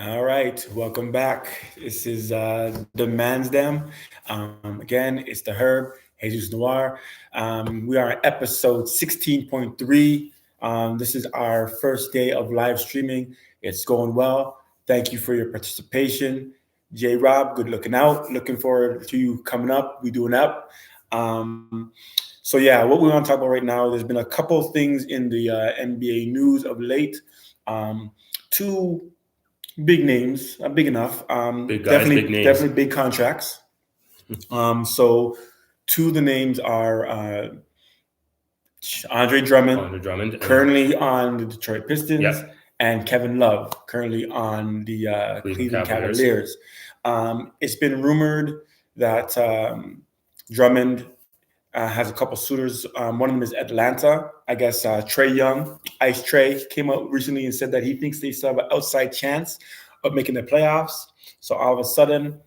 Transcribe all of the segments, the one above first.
All right, welcome back. This is the Mansdem. Again, it's the Herb, Jesus Noir. We are on episode 16.3. This is our first day of live streaming. It's going well. Thank you for your participation. J Rob, good looking out. Looking forward to you coming up. We doing up. So yeah, what we want to talk about right now, there's been a couple things in the NBA news of late. Two big names, big enough. Big guys, definitely, big names. definitely big contracts. So two of the names are Andre Drummond, currently on the Detroit Pistons, Yep. and Kevin Love, currently on the Cleveland Cavaliers. It's been rumored that Drummond has a couple suitors. One of them is Atlanta. I guess Trae Young, Ice Trae, came out recently and said that he thinks they still have an outside chance of making the playoffs. So all of a sudden,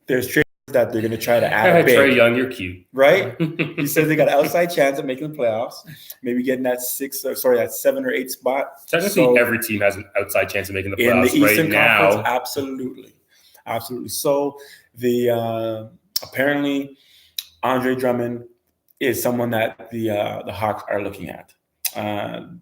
there's trades that they're going to try to add a big. Trae Young, you're cute. Right? He says they got an outside chance of making the playoffs, maybe getting that 7 or 8 spot. Technically, every team has an outside chance of making the playoffs in the Eastern right Conference, now. Absolutely. So the apparently Andre Drummond is someone that the Hawks are looking at.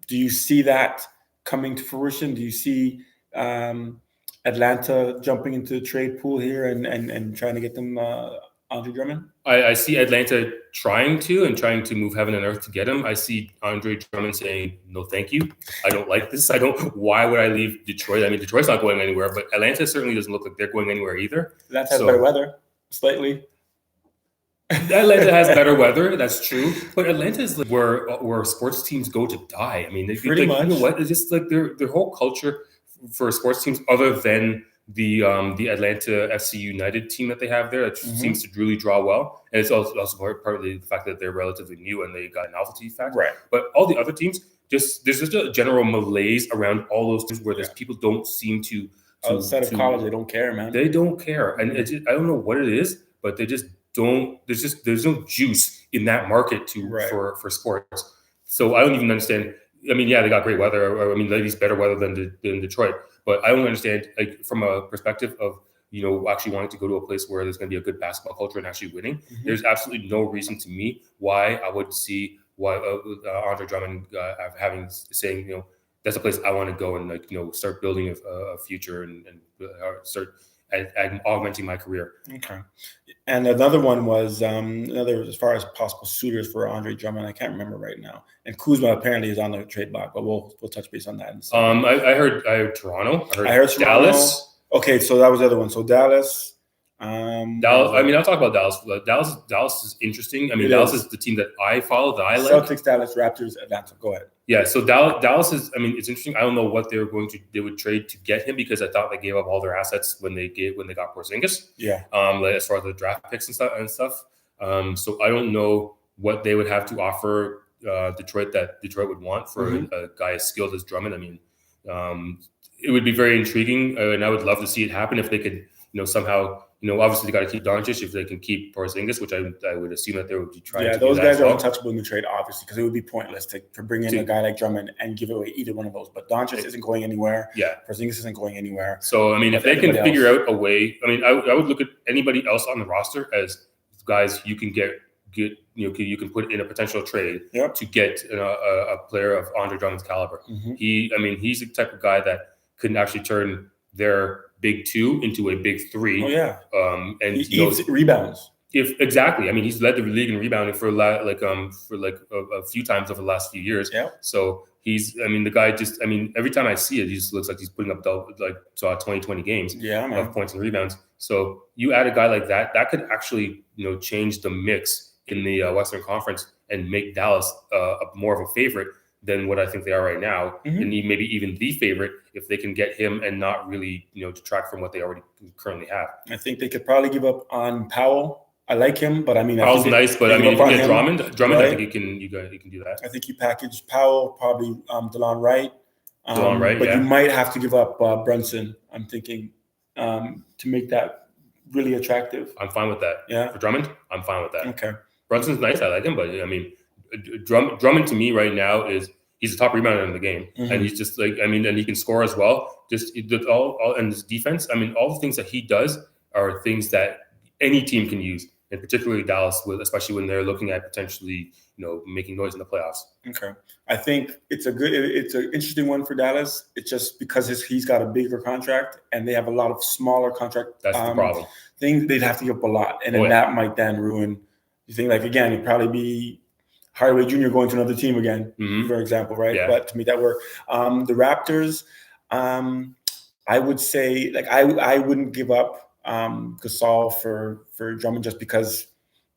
Do you see that coming to fruition? Do you see Atlanta jumping into the trade pool here and trying to get them Andre Drummond? I see Atlanta trying to move heaven and earth to get him. I see Andre Drummond saying, no, thank you. I don't like this. Why would I leave Detroit? I mean, Detroit's not going anywhere, but Atlanta certainly doesn't look like they're going anywhere either. Atlanta has better weather, slightly. Atlanta has better weather. That's true, but Atlanta is like where sports teams go to die. I mean, pretty much. You know what? It's just like their whole culture for sports teams, other than the Atlanta FC United team that they have there, that seems to really draw well. And it's also partly the fact that they're relatively new and they got an altitude factor. Right. But all the other teams, there's just a general malaise around all those teams where people don't seem to outside of college, they don't care, man. They don't care, and I don't know what it is, but they just don't. There's no juice in that market for sports. So I don't even understand. I mean, yeah, they got great weather. Or, I mean, at least better weather than Detroit. But I don't understand, like, from a perspective of actually wanting to go to a place where there's going to be a good basketball culture and actually winning. There's absolutely no reason to me why I would see why Andre Drummond saying that's a place I want to go and start building a future and start and augmenting my career. Okay. And another one was as far as possible suitors for Andre Drummond. I can't remember right now. And Kuzma apparently is on the trade block, but we'll touch base on that. I heard Toronto. I heard Dallas. Okay, so that was the other one. So Dallas. Dallas. I mean, I'll talk about Dallas. Dallas is interesting. I mean, Dallas is the team that I follow, that I like. Celtics, Dallas, Raptors, Atlanta. Go ahead. Yeah, so Dallas is. I mean, it's interesting. I don't know what they would trade to get him, because I thought they gave up all their assets when they got Porzingis. Yeah. As far as the draft picks and stuff. So I don't know what they would have to offer Detroit that Detroit would want for a guy as skilled as Drummond. I mean, it would be very intriguing, and I would love to see it happen if they could, somehow. Obviously they got to keep Doncic if they can keep Porzingis, which I would assume that they would be trying to do. Yeah, those guys are untouchable in the trade, obviously, because it would be pointless to bring in a guy like Drummond and give away either one of those. But Doncic isn't going anywhere. Yeah. Porzingis isn't going anywhere. So, I mean, if they can figure out a way, I mean, I would look at anybody else on the roster as guys you can get you can put in a potential trade to get a player of Andre Drummond's caliber. He's the type of guy that could actually turn their big two into a big three. Oh yeah. And he rebounds. Exactly. I mean, he's led the league in rebounding for a few times over the last few years. Yeah. So the guy just. I mean, every time I see it, he just looks like he's putting up 20 games. Of points and rebounds. So you add a guy like that could actually change the mix in the Western Conference and make Dallas more of a favorite than what I think they are right now, and maybe even the favorite if they can get him and not really detract from what they already currently have. I think they could probably give up on Powell. I like him, but I mean, Powell's nice, but I mean, if you get Drummond, right? I think you can do that. I think you package Powell, probably DeLon Wright. But yeah. You might have to give up Brunson. I'm thinking to make that really attractive. I'm fine with that. Yeah, for Drummond, I'm fine with that. Okay, Brunson's nice. I like him, but I mean, Drummond to me right now is he's a top rebounder in the game, and he's just like, I mean, and he can score as well. Just all and his defense. I mean, all the things that he does are things that any team can use, and particularly Dallas, especially when they're looking at potentially, making noise in the playoffs. Okay, I think it's an interesting one for Dallas. It's just because he's got a bigger contract, and they have a lot of smaller contract. That's the problem. Things they'd have to give up a lot, and then that might then ruin. You think like again, it'd probably be Hardaway Jr. going to another team again, for example, right? Yeah. But to make that work, the Raptors, I would say like I wouldn't give up Gasol for Drummond just because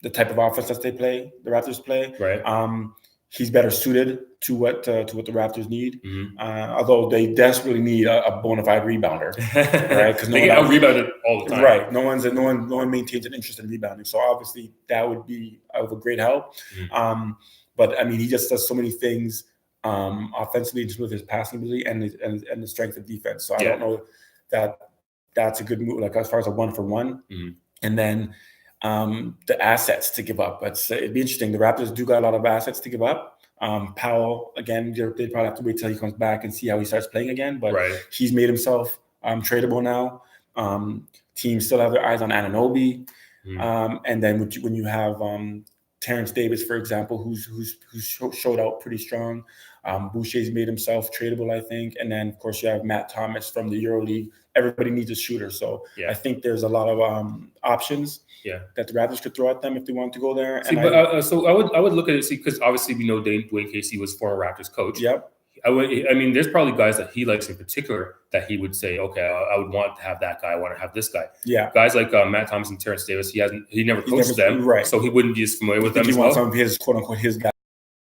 the type of offense that the Raptors play. Right. He's better suited to what the Raptors need. Although they desperately need a bona fide rebounder, right? Because they get out rebounded all the time. Right. No one maintains an interest in rebounding. So obviously that would be of a great help. But I mean, he just does so many things offensively, just with his passing ability and the strength of defense. So I don't know that that's a good move. Like as far as a 1-for-1, and then the assets to give up. It'd be interesting. The Raptors do got a lot of assets to give up. Powell, again, they probably have to wait till he comes back and see how he starts playing again. But he's made himself tradable now. Teams still have their eyes on Anunoby. And then when you have Terrence Davis, for example, who's showed out pretty strong. Boucher's made himself tradable, I think. And then, of course, you have Matt Thomas from the EuroLeague. Everybody needs a shooter. So I think there's a lot of options that the Raptors could throw at them if they want to go there. So I would look at it, because obviously we know Dwayne Casey was former Raptors coach. Yep. I mean, there's probably guys that he likes in particular that he would say, okay, I would want to have that guy. I want to have this guy. Yeah. Guys like Matt Thomas and Terrence Davis, he never coached them, right? So he wouldn't be as familiar with them. He wants some of his quote unquote his guys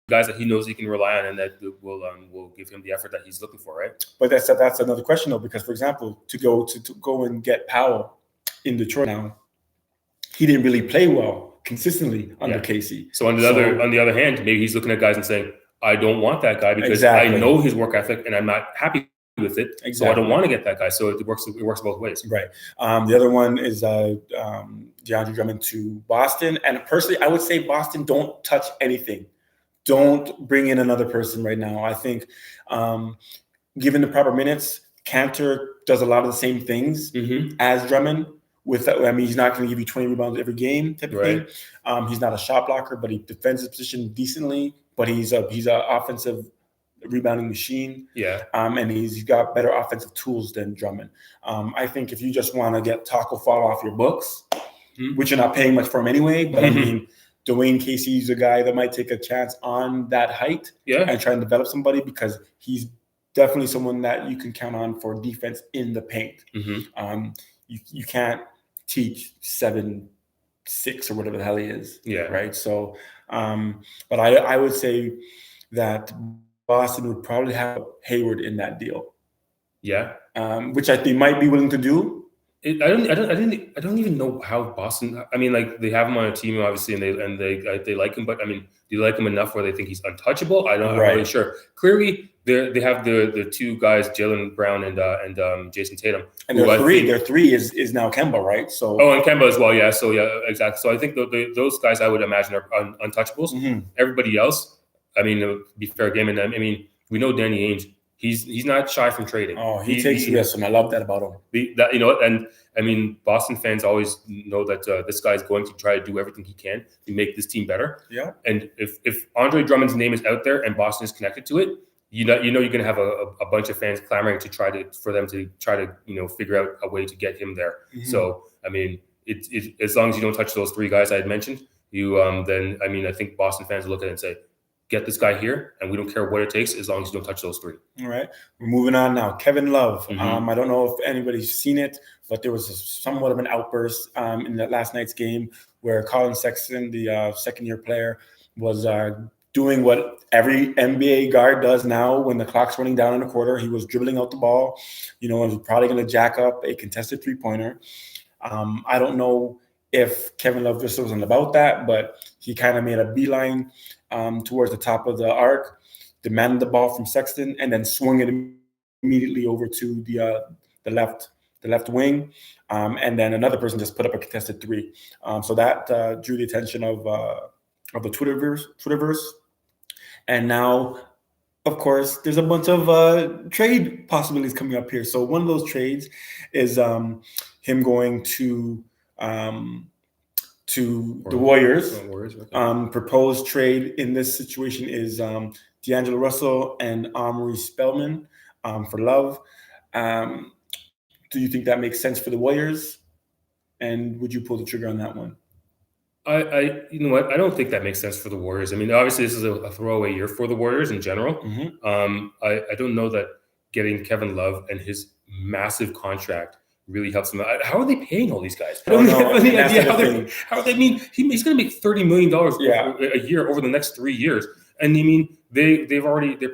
that he knows he can rely on and that will give him the effort that he's looking for, right? But that's another question though, because for example, to go and get Powell in Detroit now, he didn't really play well consistently under Casey. So on the other hand, maybe he's looking at guys and saying, I don't want that guy because I know his work ethic and I'm not happy with it. So I don't want to get that guy. So it works both ways. Right. The other one is DeAndre Drummond to Boston. And personally, I would say Boston, don't touch anything. Don't bring in another person right now. I think given the proper minutes, Cantor does a lot of the same things as Drummond. He's not going to give you 20 rebounds every game type of thing. He's not a shot blocker, but he defends his position decently. But he's an offensive rebounding machine. Yeah. And he's got better offensive tools than Drummond. I think if you just want to get Taco Fall off your books, which you're not paying much for him anyway, but I mean, Dwayne Casey's a guy that might take a chance on that height and try and develop somebody, because he's definitely someone that you can count on for defense in the paint. You can't teach 7'6" or whatever the hell he is. Yeah. Right. So, but I would say that Boston would probably have Hayward in that deal. Yeah. Which I think might be willing to do. I don't even know how Boston. I mean, like they have him on a team, obviously, and they like him. But I mean, do you like him enough where they think he's untouchable? I'm not really sure. Clearly, they have the two guys, Jaylen Brown and Jason Tatum. And their three is now Kemba, right? So and Kemba as well. Yeah. So yeah, exactly. So I think those guys I would imagine are untouchables. Everybody else, I mean, it would be fair game. And I mean, we know Danny Ainge. He's not shy from trading. Oh, he takes risks, and I love that about him. And I mean, Boston fans always know that this guy's going to try to do everything he can to make this team better. Yeah. And if Andre Drummond's name is out there and Boston is connected to it, you're going to have a bunch of fans clamoring for them to try to figure out a way to get him there. So I mean, it as long as you don't touch those three guys I had mentioned, then I mean, I think Boston fans will look at it and say, get this guy here, and we don't care what it takes as long as you don't touch those three. All right. We're moving on now. Kevin Love. I don't know if anybody's seen it, but there was somewhat of an outburst in that last night's game where Colin Sexton, the second-year player, was doing what every NBA guard does now when the clock's running down in a quarter. He was dribbling out the ball, and was probably going to jack up a contested three-pointer. I don't know if Kevin Love just wasn't about that, but he kind of made a beeline towards the top of the arc, demanded the ball from Sexton, and then swung it immediately over to the left wing, and then another person just put up a contested three. So that drew the attention of the Twitterverse, and now of course, there's a bunch of trade possibilities coming up here. So one of those trades is him going um, to the Warriors. Okay. Proposed trade in this situation is D'Angelo Russell and Omri Spellman for Love. Do you think that makes sense for the Warriors? And would you pull the trigger on that one? You know what? I don't think that makes sense for the Warriors. I mean, obviously, this is a throwaway year for the Warriors in general. I don't know that getting Kevin Love and his massive contract really helps them. How are they paying all these guys? I don't have any idea how they mean he's going to make $30 million a year over the next 3 years. And I mean, they're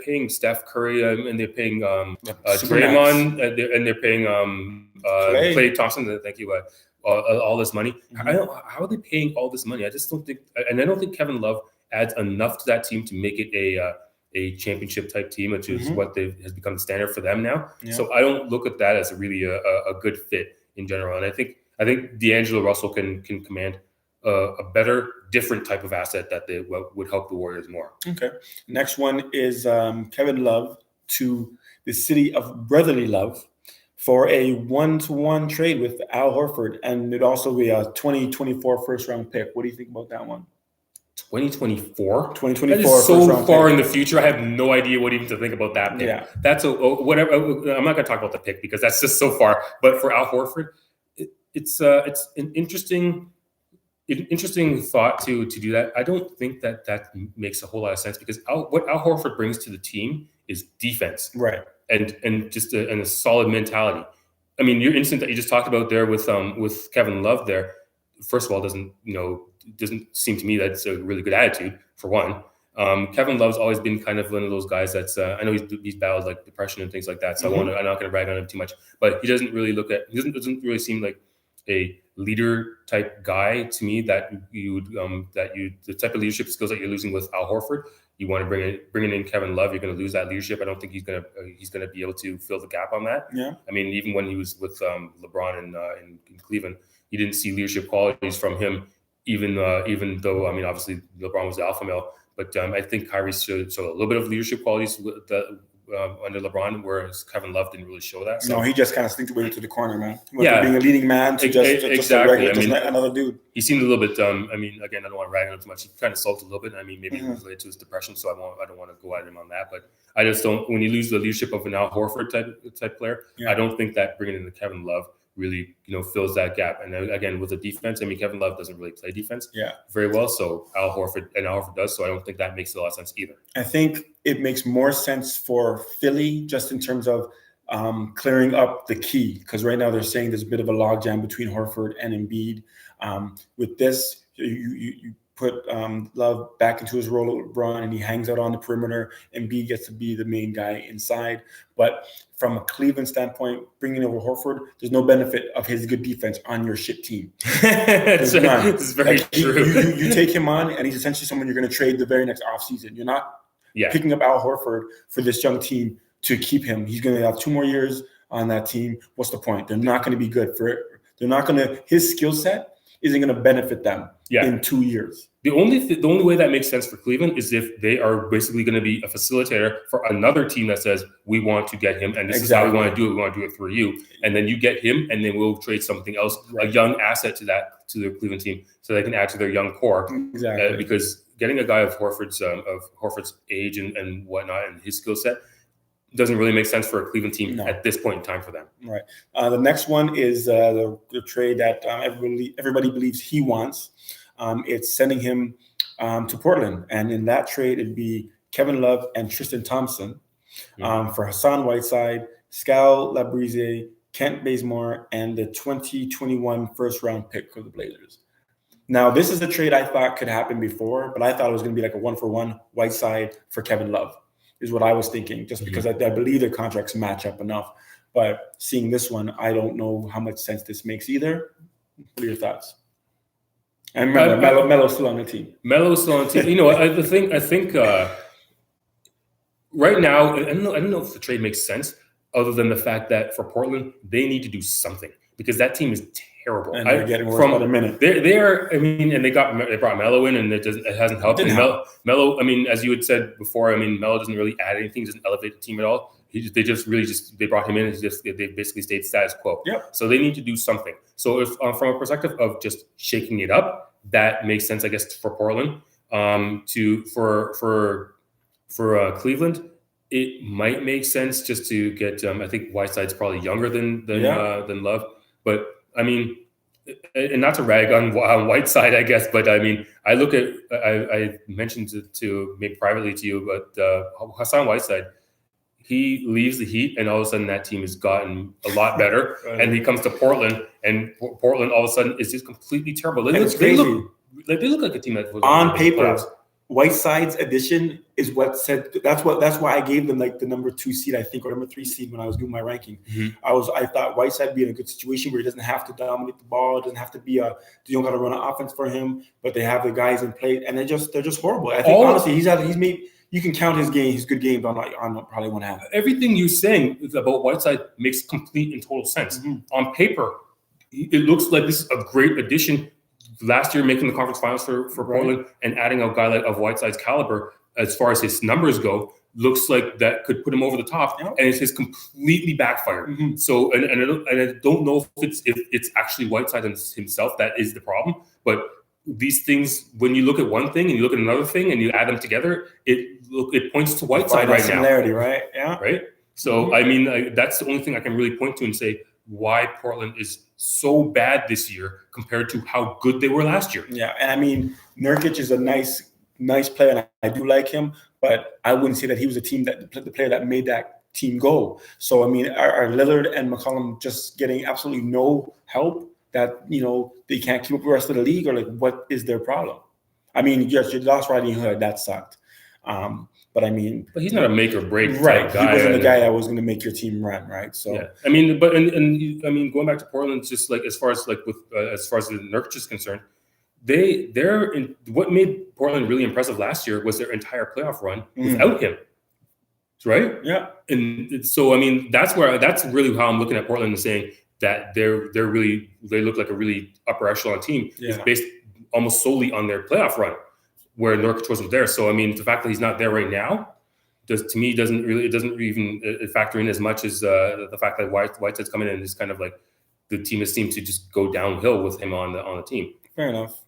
paying Steph Curry and they're paying Draymond and they're paying Klay Thompson. Thank you. All this money. How are they paying all this money? I just don't think, and I don't think Kevin Love adds enough to that team to make it a championship type team, which is what has become the standard for them now. Yeah. So I don't look at that as really a good fit in general. And I think D'Angelo Russell can command a better, different type of asset that would help the Warriors more. Okay. Next one is Kevin Love to the city of brotherly love for a 1-to-1 trade with Al Horford, and it'd also be a 2024 first-round pick. What do you think about that one? 2024? 2024. That is so far in the future. I have no idea what even to think about that pick. Yeah. That's whatever. I'm not going to talk about the pick because that's just so far. But for Al Horford, it's an interesting thought to do that. I don't think that makes a whole lot of sense because what Al Horford brings to the team is defense, right? And just a solid mentality. I mean, your instant that you just talked about there with Kevin Love there, first of all, doesn't seem to me that's a really good attitude for one. Kevin Love's always been kind of one of those guys that's I know he's battled like depression and things like that, so I'm not going to brag on him too much, but he doesn't really doesn't really seem like a leader type guy to me that the type of leadership skills that you're losing with Al Horford. You want to bring in Kevin Love, you're going to lose that leadership. I don't think he's going to be able to fill the gap on that. Yeah. I mean, even when he was with LeBron in Cleveland, you didn't see leadership qualities from him. Even though I mean, obviously LeBron was the alpha male, but I think Kyrie showed a little bit of leadership qualities under LeBron, whereas Kevin Love didn't really show that. So no, he just kind of slinked away to the corner, man. He went from being a leading man to just another dude. He seemed a little bit. I mean, again, I don't want to rag on him too much. He kind of sulked a little bit. I mean, maybe it was related to his depression, so I don't want to go at him on that. But I just don't. When you lose the leadership of an Al Horford type player, I don't think that bringing in the Kevin Love really fills that gap. And again, with the defense, I mean, Kevin Love doesn't really play defense very well, so Al Horford does, so I don't think that makes a lot of sense either. I think it makes more sense for Philly just in terms of clearing up the key, because right now they're saying there's a bit of a logjam between Horford and Embiid. With this, you put Love back into his role with LeBron, and he hangs out on the perimeter. Embiid gets to be the main guy inside. But from a Cleveland standpoint, bringing over Horford, there's no benefit of his good defense on your shit team. It's very true. You take him on, and he's essentially someone you're going to trade the very next offseason. You're not picking up Al Horford for this young team to keep him. He's going to have 2 more years on that team. What's the point? They're not going to be good for it. They're not going to. His skill set isn't going to benefit them in 2 years. The only way that makes sense for Cleveland is if they are basically going to be a facilitator for another team that says, we want to get him, and this is how we want to do it. We want to do it through you. And then you get him, and then we'll trade something else, a young asset to the Cleveland team, so they can add to their young core. Exactly. Because getting a guy of Horford's age and whatnot and his skill set doesn't really make sense for a Cleveland team at this point in time for them. Right. The next one is the trade that everybody believes he wants. It's sending him to Portland. And in that trade, it'd be Kevin Love and Tristan Thompson for Hassan Whiteside, Skal Labrize, Kent Bazemore, and the 2021 first-round pick for the Blazers. Now, this is a trade I thought could happen before, but I thought it was going to be like a 1-for-1 Whiteside for Kevin Love, is what I was thinking, just because I believe their contracts match up enough. But seeing this one, I don't know how much sense this makes either. What are your thoughts? And remember, Melo's still on the team. Melo's still on the team. I think right now, I don't know if the trade makes sense, other than the fact that for Portland, they need to do something, because that team is terrible. And they're getting worse by the minute. They are. I mean, and they brought Melo in, and it hasn't helped. And Melo, I mean, as you had said before, I mean, Melo doesn't really add anything, doesn't elevate the team at all. They brought him in, and they basically stayed status quo. Yep. So they need to do something. So if from a perspective of just shaking it up, that makes sense, I guess, for Portland. For Cleveland, it might make sense just to get. I think Whiteside's probably younger than Love, but I mean, and not to rag on Whiteside, I guess, but I mean, I look at I mentioned to maybe privately to you, but Hassan Whiteside, he leaves the Heat, and all of a sudden that team has gotten a lot better, right. And he comes to Portland, and Portland all of a sudden is just completely terrible. They look like a team that was on paper. Playoffs. Whiteside's addition is what said. That's why I gave them like the number 2 seed, I think, or number 3 seed when I was doing my ranking. Mm-hmm. I thought Whiteside be in a good situation where he doesn't have to dominate the ball, doesn't have to be you don't got to run an offense for him, but they have the guys in play, and they're just horrible. I think honestly, he's made. You can count his good games on probably one half. Everything you're saying about Whiteside makes complete and total sense. Mm-hmm. On paper, it looks like this is a great addition. Last year, making the conference finals for Portland, and adding a guy like of Whiteside's caliber, as far as his numbers go, looks like that could put him over the top. Yep. And it has completely backfired. Mm-hmm. So, and I don't know if it's actually Whiteside himself that is the problem, but these things, when you look at one thing and you look at another thing and you add them together, it points to Whiteside right similarity, now. Right? Yeah. Right. So, mm-hmm. I mean, that's the only thing I can really point to and say why Portland is so bad this year compared to how good they were last year. Yeah, and I mean, Nurkic is a nice player, and I do like him, but I wouldn't say that he was the player that made that team go. So, I mean, are Lillard and McCollum just getting absolutely no help that, they can't keep up with the rest of the league, or like what is their problem? I mean, yes, you lost Rodney Hood, that sucked. But I mean, but he's not a make or break right. guy. He wasn't the guy that was going to make your team run, right? So yeah, I mean, but and I mean, going back to Portland, just like as far as the Nurkic is concerned, they're in what made Portland really impressive last year was their entire playoff run without him, right? Yeah, and so I mean, that's really how I'm looking at Portland and saying that they look like a really upper echelon team. Yeah. It's based almost solely on their playoff run, where Nurkic wasn't there. So I mean, the fact that he's not there right now doesn't even factor in as much as the fact that Whiteside's coming in and just kind of like the team has seemed to just go downhill with him on the team. Fair enough.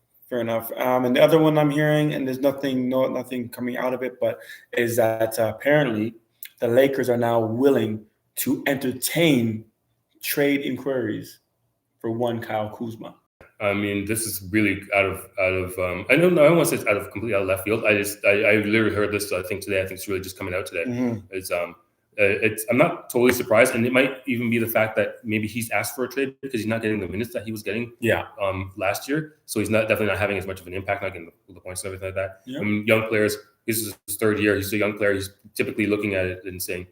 And the other one I'm hearing, and there's nothing coming out of it, but is that apparently the Lakers are now willing to entertain trade inquiries for one Kyle Kuzma. I mean, this is really out of. I don't want to say it's completely out of left field. I literally heard this. I think today. I think it's really just coming out today. Mm-hmm. I'm not totally surprised, and it might even be the fact that maybe he's asked for a trade because he's not getting the minutes that he was getting. Yeah. Last year, so he's definitely not having as much of an impact, not getting the points and everything like that. Yeah. I mean, young players. This is his third year. He's a young player. He's typically looking at it and saying,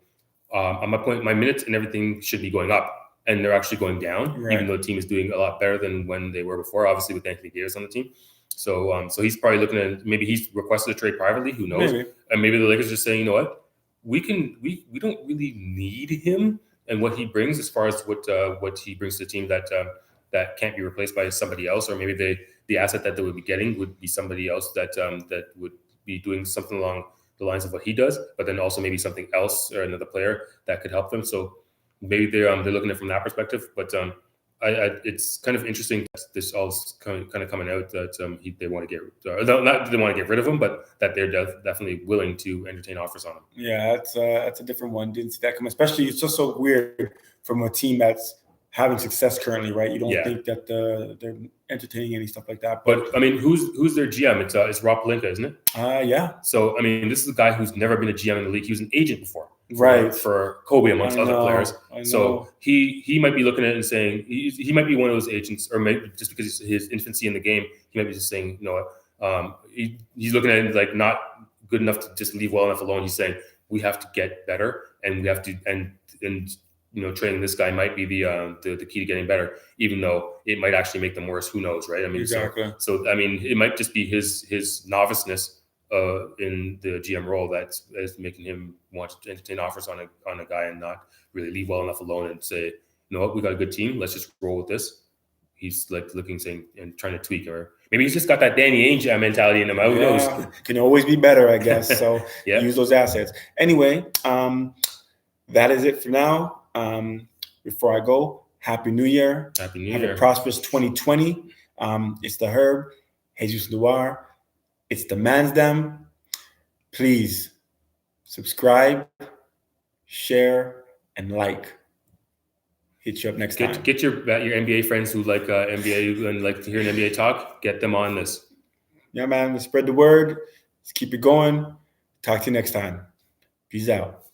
"On my point, my minutes and everything should be going up." And they're actually going down, right. Even though the team is doing a lot better than when they were before, obviously with Anthony Davis on the team. So he's probably looking at, maybe he's requested a trade privately, who knows? Maybe. And maybe the Lakers are just saying, you know what, we don't really need him and what he brings as far as what he brings to the team that can't be replaced by somebody else, or maybe the asset that they would be getting would be somebody else that would be doing something along the lines of what he does, but then also maybe something else or another player that could help them. So maybe they're looking at it from that perspective, but it's kind of interesting that this all is kind of coming out that they want to get not that they want to get rid of him, but that they're definitely willing to entertain offers on him. Yeah, that's a different one. Didn't see that come. Especially, it's just so weird from a team that's having success currently, right? You don't think that they're entertaining any stuff like that. But I mean, who's their GM? It's Rob Pelinka, isn't it? Yeah. So I mean, this is a guy who's never been a GM in the league. He was an agent before. Right. For Kobe amongst other players. So he might be looking at it and saying he might be one of those agents, or maybe just because his infancy in the game, he might be just saying, you know what, he's looking at it like not good enough to just leave well enough alone. He's saying we have to get better, and we have to and training this guy might be the key to getting better, even though it might actually make them worse. Who knows, right? I mean, exactly. So I mean, it might just be his noviceness in the GM role that is making him want to entertain offers on a guy and not really leave well enough alone and say, you know what, we got a good team, let's just roll with this. he's like looking, saying, and trying to tweak, or maybe he's just got that Danny Ainge mentality in him. Who knows? Can always be better, I guess. So use those assets. Anyway, that is it for now. Before I go, Happy New Year. Happy New Have Year. a prosperous 2020. It's the Herb, Jesus Noir. It's the Mansdem. Please subscribe, share, and like. Hit you up next time. Get your NBA friends who like NBA and like to hear an NBA talk. Get them on this. Yeah, man. Let's spread the word. Let's keep it going. Talk to you next time. Peace out.